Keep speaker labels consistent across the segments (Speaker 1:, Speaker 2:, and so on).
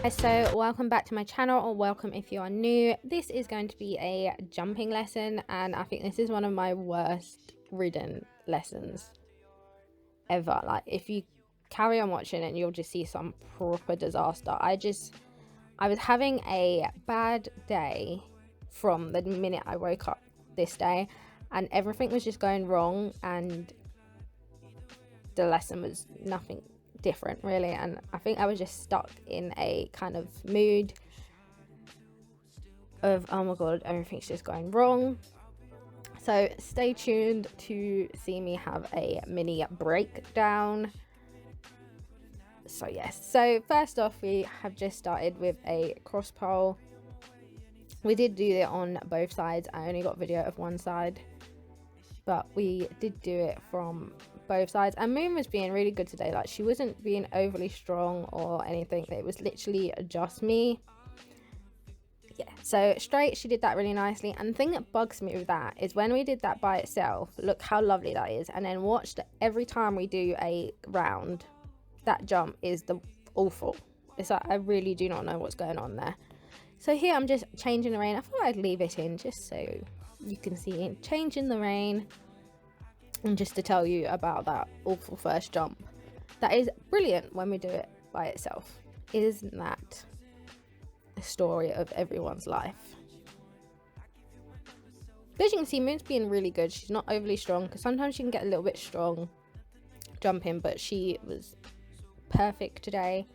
Speaker 1: So welcome back to my channel, or welcome if you are new. This is going to be a jumping lesson, and I think this is one of my worst ridden lessons ever. Like, if you carry on watching it, you'll just see some proper disaster. I was having a bad day from the minute I woke up this day, and everything was just going wrong, and the lesson was nothing different really. And I think I was just stuck in a kind of mood of, oh my god, everything's just going wrong. So stay tuned to see me have a mini breakdown. So yes, so first off, we have just started with a cross pole. We did do it on both sides. I only got video of one side, but we did do it from both sides. And Moon was being really good today. Like, she wasn't being overly strong or anything. It was literally just me. Yeah, so straight, she did that really nicely. And the thing that bugs me with that is when we did that by itself, look how lovely that is. And then watch that every time we do a round, that jump is the awful. It's like, I really do not know what's going on there. So here I'm just changing the rein. I thought I'd leave it in just so you can see it changing the rein, and just to tell you about that awful first jump. That is brilliant when we do it by itself. Isn't that the story of everyone's life? But as you can see, Moon's being really good. She's not overly strong, because sometimes she can get a little bit strong jumping, but she was perfect today.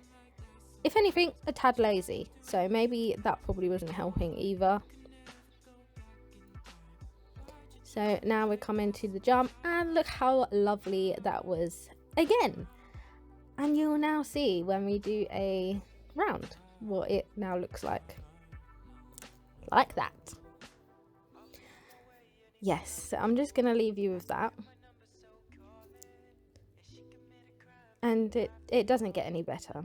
Speaker 1: If anything, a tad lazy, so maybe that probably wasn't helping either. So now we're coming to the jump, and look how lovely that was again. And you'll now see when we do a round what it now looks like. Like that. Yes, so I'm just going to leave you with that. And it doesn't get any better.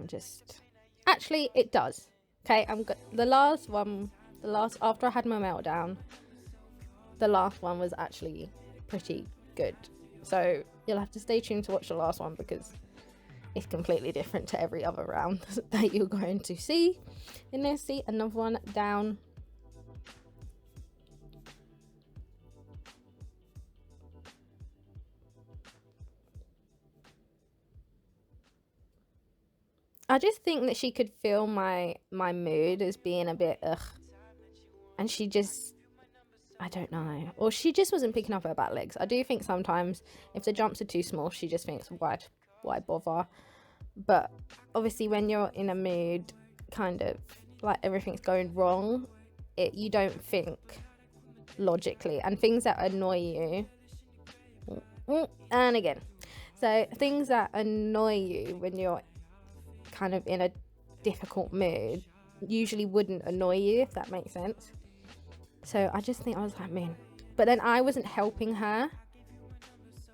Speaker 1: Actually, it does. Okay, the last after I had my meltdown, the last one was actually pretty good. So you'll have to stay tuned to watch the last one, because it's completely different to every other round that you're going to see in this. See, another one down. I just think that she could feel my mood as being a bit ugh, and she just, I don't know, or she just wasn't picking up her back legs. I do think sometimes if the jumps are too small, she just thinks, why bother? But obviously when you're in a mood, kind of like everything's going wrong, you don't think logically, and things that annoy you, and again, so things that annoy you when you're kind of in a difficult mood usually wouldn't annoy you, if that makes sense. So I just think, I was like, man. But then I wasn't helping her.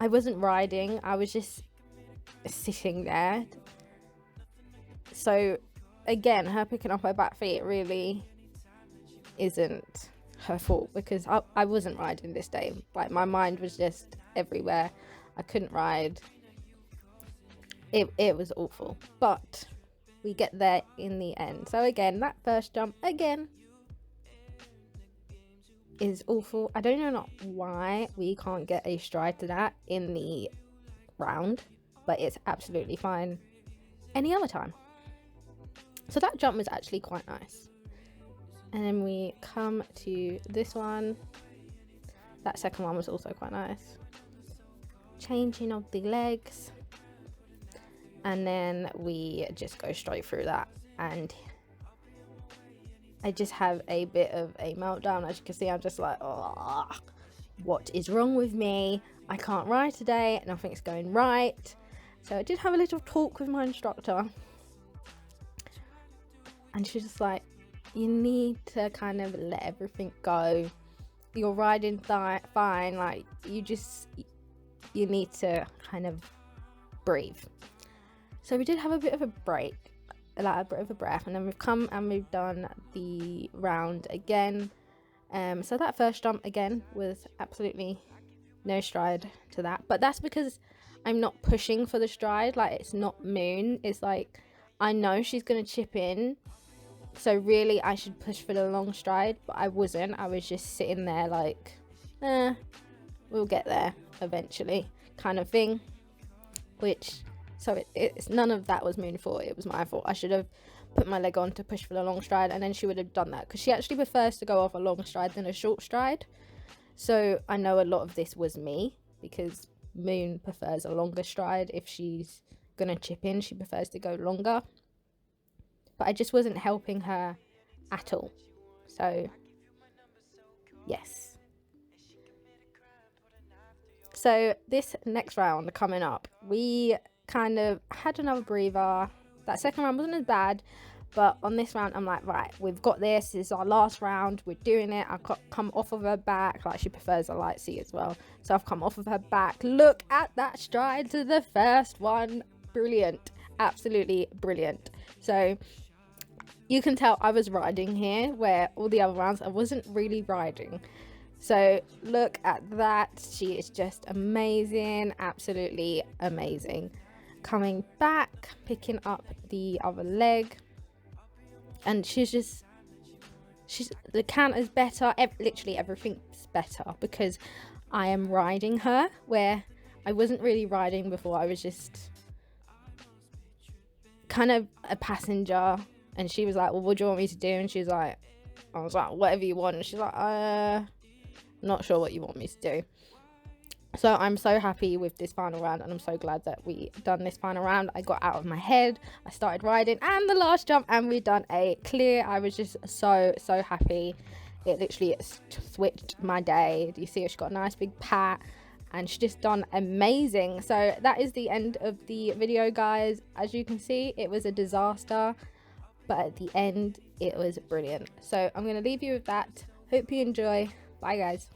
Speaker 1: I wasn't riding. I was just sitting there. So again, her picking up her back feet really isn't her fault, because I wasn't riding this day. Like, my mind was just everywhere. I couldn't ride. It was awful. But we get there in the end. So again, that first jump again is awful. I don't know why we can't get a stride to that in the round, but it's absolutely fine any other time. So that jump was actually quite nice. And then we come to this one. That second one was also quite nice. Changing of the legs, and then we just go straight through that, and I just have a bit of a meltdown. As you can see, I'm just like, oh, what is wrong with me? I can't ride today, nothing's going right. So I did have a little talk with my instructor, and she's just like, you need to kind of let everything go. You're riding fine, like, you need to kind of breathe. So we did have a bit of a break, like a bit of a breath, and then we've come and we've done the round again. So that first jump again was absolutely no stride to that, but that's because I'm not pushing for the stride. Like, it's not Moon, it's like I know she's gonna chip in, So really I should push for the long stride, but I wasn't. I was just sitting there like, we'll get there eventually kind of thing. Which, so it's none of that was Moon's fault, it was my fault. I should have put my leg on to push for the long stride, and then she would have done that, because she actually prefers to go off a long stride than a short stride. So I know a lot of this was me, because Moon prefers a longer stride. If she's gonna chip in, she prefers to go longer, but I just wasn't helping her at all. So yes. So this next round coming up, we kind of had another breather. That second round wasn't as bad, but on this round I'm like, right, we've got this is our last round, we're doing it. I've come off of her back, like she prefers a light seat as well, so I've come off of her back. Look at that stride to the first one, brilliant, absolutely brilliant. So you can tell I was riding here, where all the other rounds I wasn't really riding. So look at that, she is just amazing, absolutely amazing. Coming back, picking up the other leg, and she's the canter's better, literally everything's better, because I am riding her, where I wasn't really riding before. I was just kind of a passenger, and she was like, well, what do you want me to do? And she's like, I was like, whatever you want. And she's like, not sure what you want me to do. So I'm so happy with this final round, and I'm so glad that we done this final round. I got out of my head, I started riding, and the last jump, and we done a clear. I was just so happy. It literally switched my day. Do you see her? She got a nice big pat, and she just done amazing. So that is the end of the video, guys. As you can see, it was a disaster, but at the end it was brilliant. So I'm going to leave you with that. Hope you enjoy. Bye guys.